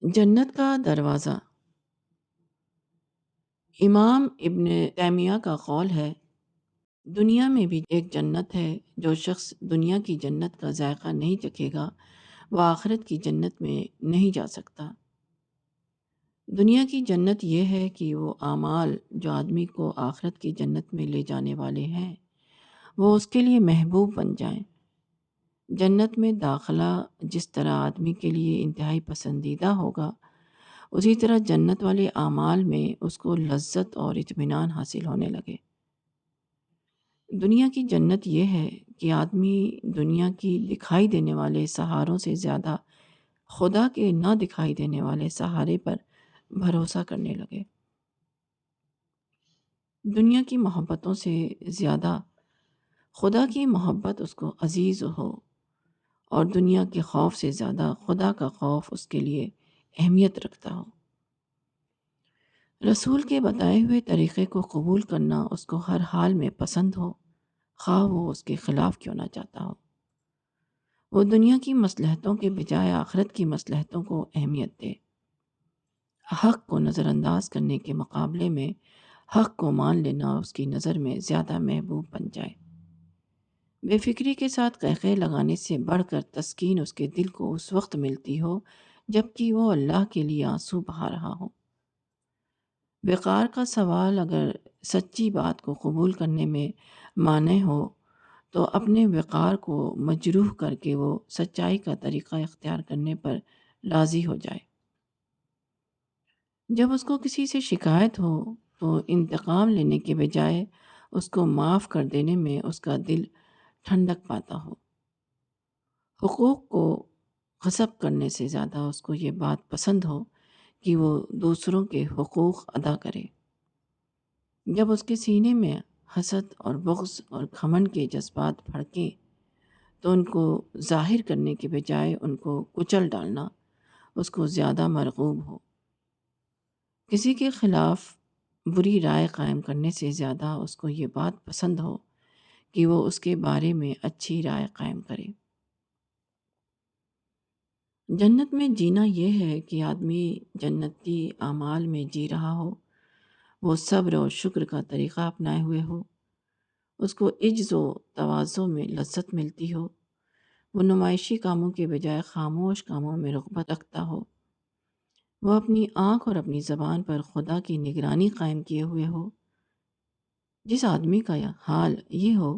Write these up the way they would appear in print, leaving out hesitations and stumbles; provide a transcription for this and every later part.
जन्नत का दरवाज़ा। इमाम इब्न तैमिया का कौल है, दुनिया में भी एक जन्नत है। जो शख्स दुनिया की जन्नत का जायका नहीं चखेगा, वह आखिरत की जन्नत में नहीं जा सकता। दुनिया की जन्नत यह है कि वो आमाल जो आदमी को आखिरत की जन्नत में ले जाने वाले हैं, वो उसके लिए महबूब बन जाएं। जन्नत में दाखिला जिस तरह आदमी के लिए इंतहाई पसंदीदा होगा, उसी तरह जन्नत वाले आमाल में उसको लज्जत और इत्मीनान हासिल होने लगे। दुनिया की जन्नत यह है कि आदमी दुनिया की दिखाई देने वाले सहारों से ज़्यादा खुदा के ना दिखाई देने वाले सहारे पर भरोसा करने लगे। दुनिया की मोहब्बतों से ज़्यादा खुदा की मोहब्बत उसको अजीज़ हो, और दुनिया के खौफ से ज़्यादा खुदा का खौफ उसके लिए अहमियत रखता हो। रसूल के बताए हुए तरीक़े को कबूल करना उसको हर हाल में पसंद हो, ख़्वाह वो उसके ख़िलाफ़ क्यों ना चाहता हो। वो दुनिया की मसलहतों के बजाय आखिरत की मसलहतों को अहमियत दे। हक़ को नज़रअंदाज करने के मुकाबले में हक़ को मान लेना उसकी नज़र में ज़्यादा महबूब बन जाए। बेफ़िक्री के साथ क़हक़हे लगाने से बढ़कर तस्कीन उसके दिल को उस वक्त मिलती हो जबकि वो अल्लाह के लिए आंसू बहा रहा हो। बेकार का सवाल अगर सच्ची बात को कबूल करने में माने हो, तो अपने वक़ार को मजरूह करके वो सच्चाई का तरीक़ा इख्तियार करने पर राज़ी हो जाए। जब उसको किसी से शिकायत हो, तो इंतकाम लेने के बजाय उसको माफ़ कर देने में उसका दिल ठंडक पाता हो। हुकूक को ग़स्ब करने से ज़्यादा उसको ये बात पसंद हो कि वो दूसरों के हुकूक अदा करे। जब उसके सीने में हसद और बुग़्ज़ और घमंड के जज़्बात भड़कें, तो उनको ज़ाहिर करने के बजाय उनको कुचल डालना उसको ज़्यादा मरग़ूब हो। किसी के ख़िलाफ़ बुरी राय कायम करने से ज़्यादा उसको ये बात पसंद हो कि वो उसके बारे में अच्छी राय कायम करे। जन्नत में जीना ये है कि आदमी जन्नती आमाल में जी रहा हो, वो सब्र और शुक्र का तरीक़ा अपनाए हुए हो, उसको इज्ज़ व तवाज़ुन में लज़्ज़त मिलती हो, वो नुमाइशी कामों के बजाय ख़ामोश कामों में रग़बत रखता हो, वो अपनी आँख और अपनी ज़बान पर खुदा की निगरानी कायम किए हुए हो। जिस आदमी का यह हाल ये हो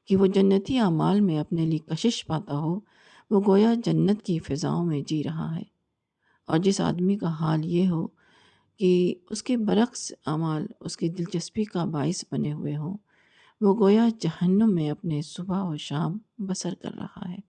कि वो जन्नती आमाल में अपने लिए कशिश पाता हो, वो गोया जन्नत की फ़िज़ाओं में जी रहा है। और जिस आदमी का हाल ये हो कि उसके बरक्स अमाल उसकी दिलचस्पी का बाइस बने हुए हों, वो गोया जहन्नुम में अपने सुबह और शाम बसर कर रहा है।